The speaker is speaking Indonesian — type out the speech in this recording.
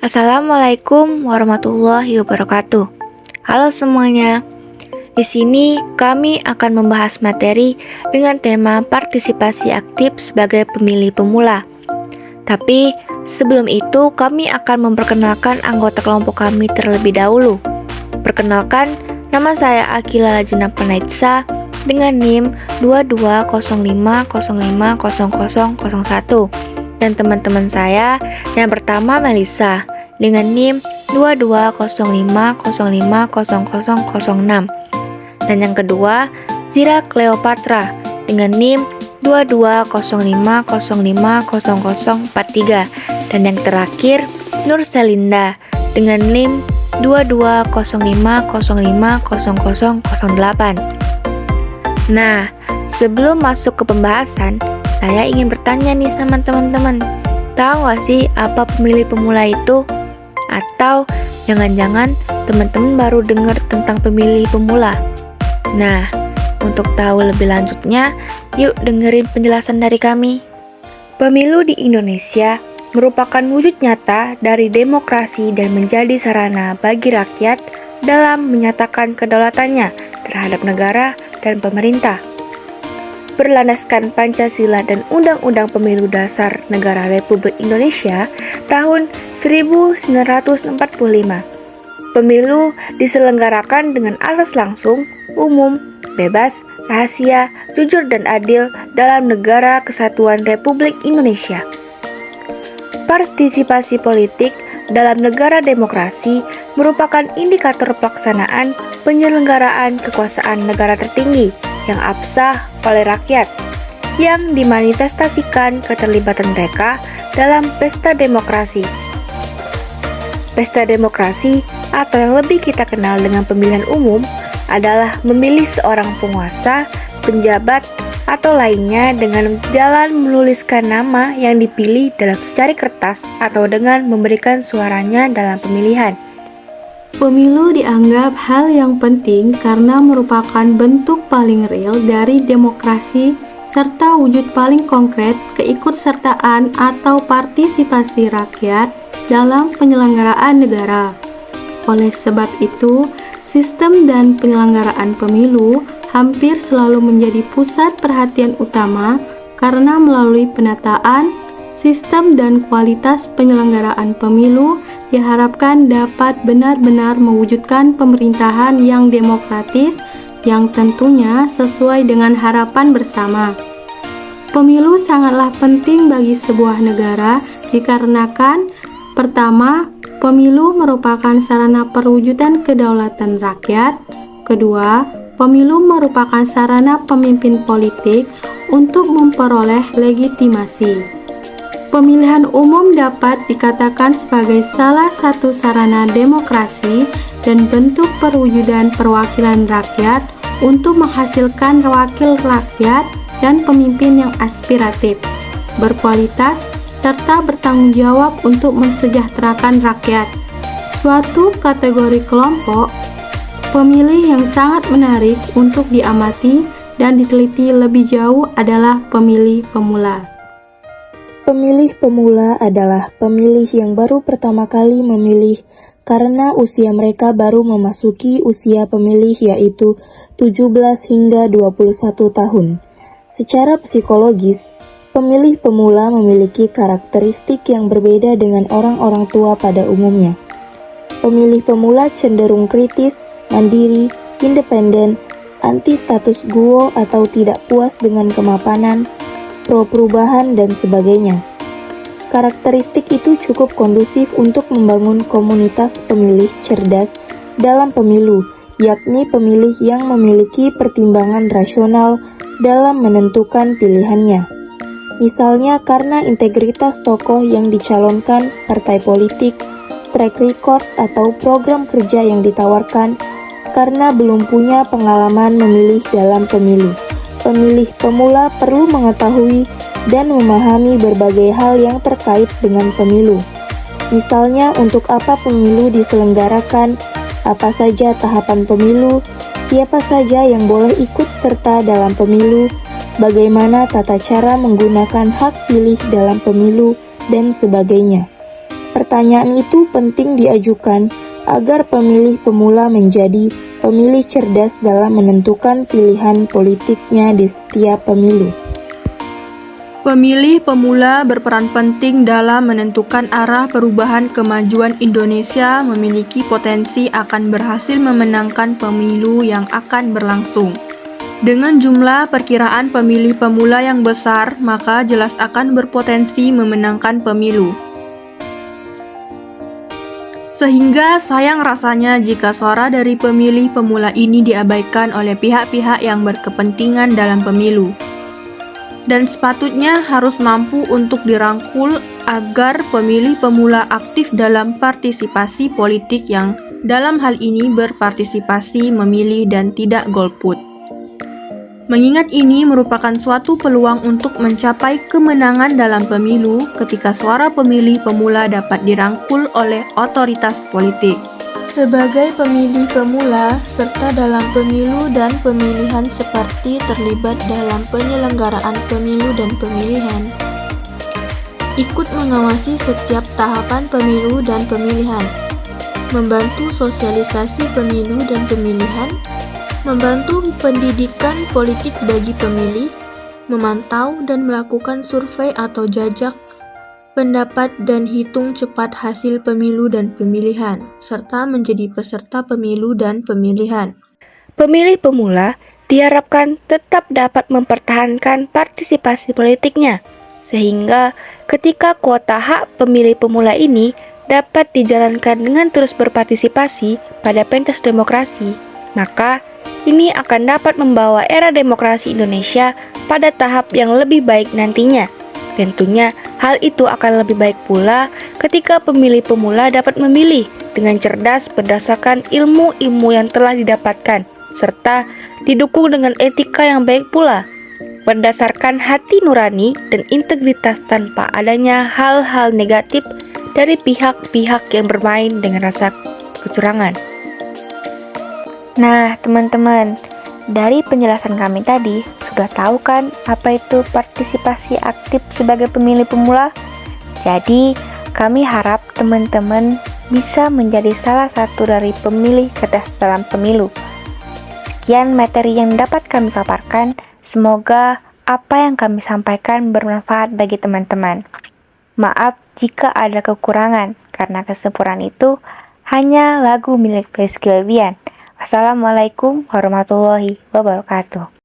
Assalamualaikum warahmatullahi wabarakatuh. Halo semuanya. Di sini kami akan membahas materi dengan tema partisipasi aktif sebagai pemilih pemula. Tapi sebelum itu kami akan memperkenalkan anggota kelompok kami terlebih dahulu. Perkenalkan, nama saya Akila Lajena Panaitsa dengan NIM 2205050001. Dan teman-teman saya yang pertama Melisa dengan NIM 2205050006. Dan yang kedua Zira Cleopatra dengan NIM 2205050043. Dan yang terakhir Nur Selinda dengan NIM 2205050008. Nah, sebelum masuk ke pembahasan, saya ingin bertanya nih sama teman-teman. Tahu gak sih apa pemilih pemula itu? Atau jangan-jangan teman-teman baru dengar tentang pemilih pemula? Nah, untuk tahu lebih lanjutnya, yuk dengerin penjelasan dari kami. Pemilu di Indonesia merupakan wujud nyata dari demokrasi dan menjadi sarana bagi rakyat dalam menyatakan kedaulatannya terhadap negara dan pemerintah. Berlandaskan Pancasila dan Undang-Undang Pemilu Dasar Negara Republik Indonesia tahun 1945. Pemilu diselenggarakan dengan asas langsung, umum, bebas, rahasia, jujur dan adil dalam Negara Kesatuan Republik Indonesia. Partisipasi politik dalam negara demokrasi merupakan indikator pelaksanaan penyelenggaraan kekuasaan negara tertinggi yang absah oleh rakyat, yang dimanifestasikan keterlibatan mereka dalam pesta demokrasi. Pesta demokrasi, atau yang lebih kita kenal dengan pemilihan umum, adalah memilih seorang penguasa, penjabat, atau lainnya dengan jalan menuliskan nama yang dipilih dalam secari kertas atau dengan memberikan suaranya dalam pemilihan. Pemilu dianggap hal yang penting karena merupakan bentuk paling real dari demokrasi serta wujud paling konkret keikutsertaan atau partisipasi rakyat dalam penyelenggaraan negara. Oleh sebab itu, sistem dan penyelenggaraan pemilu hampir selalu menjadi pusat perhatian utama karena melalui penataan, sistem dan kualitas penyelenggaraan pemilu diharapkan dapat benar-benar mewujudkan pemerintahan yang demokratis yang tentunya sesuai dengan harapan bersama. Pemilu sangatlah penting bagi sebuah negara dikarenakan pertama, pemilu merupakan sarana perwujudan kedaulatan rakyat. Kedua, pemilu merupakan sarana pemimpin politik untuk memperoleh legitimasi. Pemilihan umum dapat dikatakan sebagai salah satu sarana demokrasi dan bentuk perwujudan perwakilan rakyat untuk menghasilkan wakil rakyat dan pemimpin yang aspiratif, berkualitas, serta bertanggung jawab untuk mensejahterakan rakyat. Suatu kategori kelompok pemilih yang sangat menarik untuk diamati dan diteliti lebih jauh adalah pemilih pemula. Pemilih pemula adalah pemilih yang baru pertama kali memilih karena usia mereka baru memasuki usia pemilih yaitu 17 hingga 21 tahun. Secara psikologis, pemilih pemula memiliki karakteristik yang berbeda dengan orang-orang tua pada umumnya. Pemilih pemula cenderung kritis, mandiri, independen, anti status quo atau tidak puas dengan kemapanan, pro perubahan, dan sebagainya. Karakteristik itu cukup kondusif untuk membangun komunitas pemilih cerdas dalam pemilu, yakni pemilih yang memiliki pertimbangan rasional dalam menentukan pilihannya. Misalnya karena integritas tokoh yang dicalonkan, partai politik, track record atau program kerja yang ditawarkan, karena belum punya pengalaman memilih dalam pemilu. Pemilih pemula perlu mengetahui dan memahami berbagai hal yang terkait dengan pemilu. Misalnya untuk apa pemilu diselenggarakan, apa saja tahapan pemilu, siapa saja yang boleh ikut serta dalam pemilu, bagaimana tata cara menggunakan hak pilih dalam pemilu, dan sebagainya. Pertanyaan itu penting diajukan agar pemilih pemula menjadi pemilih cerdas dalam menentukan pilihan politiknya di setiap pemilu. Pemilih pemula berperan penting dalam menentukan arah perubahan kemajuan Indonesia, memiliki potensi akan berhasil memenangkan pemilu yang akan berlangsung. Dengan jumlah perkiraan pemilih pemula yang besar, maka jelas akan berpotensi memenangkan pemilu. Sehingga sayang rasanya jika suara dari pemilih pemula ini diabaikan oleh pihak-pihak yang berkepentingan dalam pemilu. Dan sepatutnya harus mampu untuk dirangkul agar pemilih pemula aktif dalam partisipasi politik yang dalam hal ini berpartisipasi memilih dan tidak golput. Mengingat ini merupakan suatu peluang untuk mencapai kemenangan dalam pemilu ketika suara pemilih pemula dapat dirangkul oleh otoritas politik. Sebagai pemilih pemula, serta dalam pemilu dan pemilihan seperti terlibat dalam penyelenggaraan pemilu dan pemilihan, ikut mengawasi setiap tahapan pemilu dan pemilihan, membantu sosialisasi pemilu dan pemilihan, membantu pendidikan politik bagi pemilih, memantau dan melakukan survei atau jajak pendapat dan hitung cepat hasil pemilu dan pemilihan, serta menjadi peserta pemilu dan pemilihan. Pemilih pemula diharapkan tetap dapat mempertahankan partisipasi politiknya, sehingga ketika kuota hak pemilih pemula ini dapat dijalankan dengan terus berpartisipasi pada pentas demokrasi, maka ini akan dapat membawa era demokrasi Indonesia pada tahap yang lebih baik nantinya. Tentunya hal itu akan lebih baik pula ketika pemilih pemula dapat memilih dengan cerdas berdasarkan ilmu-ilmu yang telah didapatkan, serta didukung dengan etika yang baik pula, berdasarkan hati nurani dan integritas tanpa adanya hal-hal negatif dari pihak-pihak yang bermain dengan rasa kecurangan. Nah, teman-teman, dari penjelasan kami tadi, sudah tahu kan apa itu partisipasi aktif sebagai pemilih pemula? Jadi, kami harap teman-teman bisa menjadi salah satu dari pemilih cerdas dalam pemilu. Sekian materi yang dapat kami paparkan. Semoga apa yang kami sampaikan bermanfaat bagi teman-teman. Maaf jika ada kekurangan, karena kesempurnaan itu hanya lagu milik Rizky Febian. Wassalamualaikum warahmatullahi wabarakatuh.